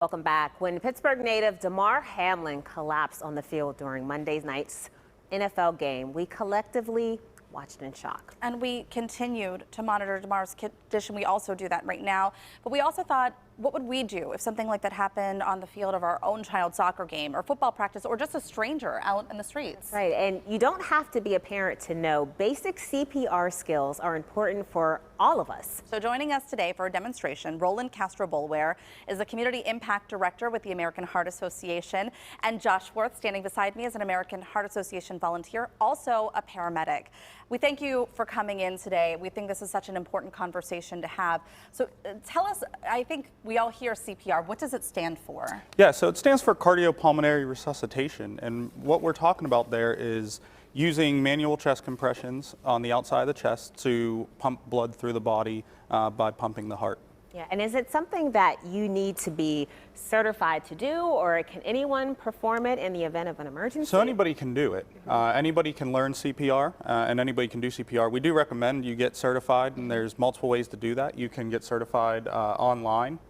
Welcome back. When Pittsburgh native Damar Hamlin collapsed on the field during Monday night's NFL game, we collectively watched in shock. And we continued to monitor Damar's condition. We also do that right now. But we also thought, what would we do if something like that happened on the field of our own child's soccer game or football practice or just a stranger out in the streets? Right, and you don't have to be a parent to know basic CPR skills are important for all of us. So joining us today for a demonstration, Roland Castro-Boulware is the Community Impact Director with the American Heart Association, and Josh Worth, standing beside me, is an American Heart Association volunteer, also a paramedic. We thank you for coming in today. We think this is such an important conversation to have. So tell us, I think we all hear CPR. What does it stand for? Yeah, so it stands for cardiopulmonary resuscitation. And what we're talking about there is using manual chest compressions on the outside of the chest to pump blood through the body by pumping the heart. Yeah, and is it something that you need to be certified to do, or can anyone perform it in the event of an emergency? So anybody can do it. Anybody can learn CPR, and anybody can do CPR. We do recommend you get certified, and there's multiple ways to do that. You can get certified online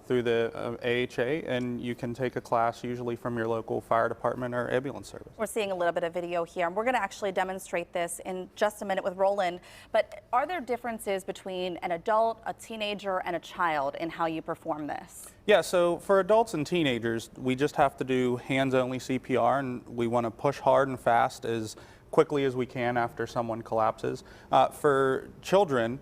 through the AHA, and you can take a class usually from your local fire department or ambulance service. We're seeing a little bit of video here, and we're going to actually demonstrate this in just a minute with Roland. But are there differences between an adult, a teenager, and a child in how you perform this? Yeah, so for adults and teenagers, we just have to do hands-only CPR, and we want to push hard and fast as quickly as we can after someone collapses. For children,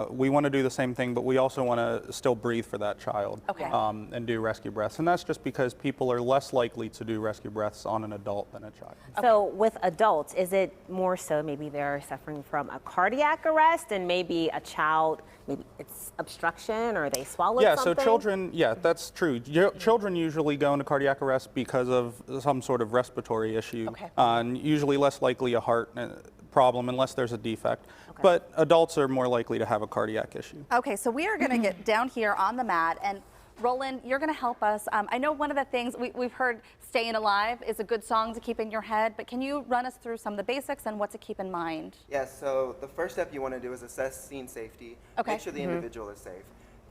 we want to do the same thing, but we also want to still breathe for that child. Okay. And do rescue breaths. And that's just because people are less likely to do rescue breaths on an adult than a child. So with adults, is it more so maybe they're suffering from a cardiac arrest and maybe a child, maybe it's obstruction or they swallowed something? So children, yeah, that's true. Children usually go into cardiac arrest because of some sort of respiratory issue. Okay. And usually less likely a heart problem unless there's a defect. Okay. But adults are more likely to have a cardiac issue. Okay, so we are going to get down here on the mat, and Roland, you're going to help us. I know one of the things we've heard, Staying Alive is a good song to keep in your head, but can you run us through some of the basics and what to keep in mind? Yes, so the first step you want to do is assess scene safety. Okay. Make sure the individual is safe.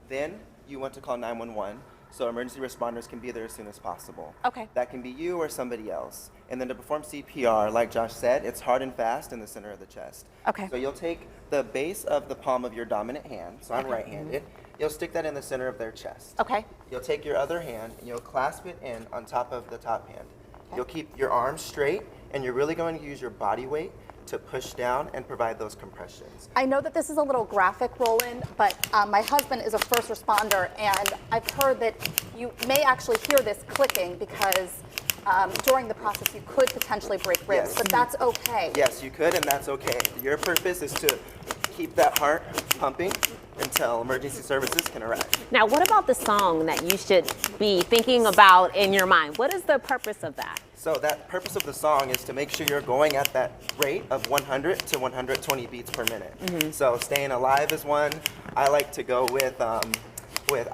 Then you want to call 911 so emergency responders can be there as soon as possible. Okay. That can be you or somebody else. And then to perform CPR, like Josh said, it's hard and fast in the center of the chest. Okay. So you'll take the base of the palm of your dominant hand, so I'm right-handed. You'll stick that in the center of their chest. Okay. You'll take your other hand and you'll clasp it in on top of the top hand. You'll keep your arms straight, and you're really going to use your body weight to push down and provide those compressions. I know that this is a little graphic, Roland, but my husband is a first responder, and I've heard that you may actually hear this clicking because during the process you could potentially break ribs, Yes. but that's okay. Yes, you could, and that's okay. Your purpose is to keep that heart pumping until emergency services can arrive. Now, what about the song that you should be thinking about in your mind? What is the purpose of that? So that purpose of the song is to make sure you're going at that rate of 100 to 120 beats per minute. So Staying Alive is one. I like to go with I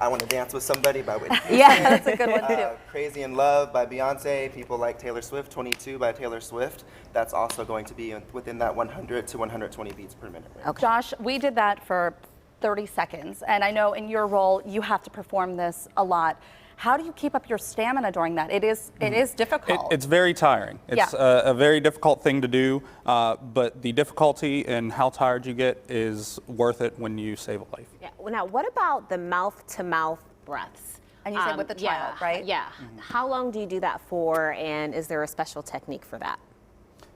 Want to Dance with Somebody by Whitney Houston. Yeah, that's a good one too. Crazy in Love by Beyonce. People like Taylor Swift, 22 by Taylor Swift. That's also going to be within that 100 to 120 beats per minute range. Okay. Josh, we did that for 30 seconds, and I know in your role you have to perform this a lot. How do you keep up your stamina during that? It is difficult. It's very tiring. It's a very difficult thing to do, but the difficulty and how tired you get is worth it when you save a life. Yeah. Well, now, what about the mouth-to-mouth breaths? And you said with the child, right? Yeah. How long do you do that for, and is there a special technique for that?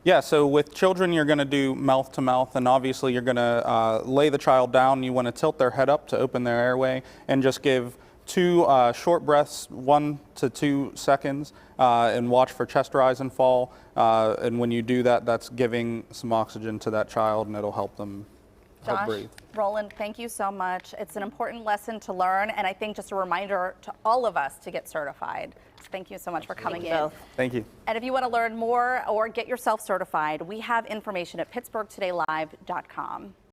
Yeah, so with children, you're going to do mouth to mouth, and obviously you're going to lay the child down. You want to tilt their head up to open their airway and just give 2 short breaths, 1 to 2 seconds, and watch for chest rise and fall. And when you do that, that's giving some oxygen to that child, and it'll help them breathe. Roland, thank you so much. It's an important lesson to learn, and I think just a reminder to all of us to get certified. Thank you so much for coming in. Thank you. And if you want to learn more or get yourself certified, we have information at pittsburghtodaylive.com.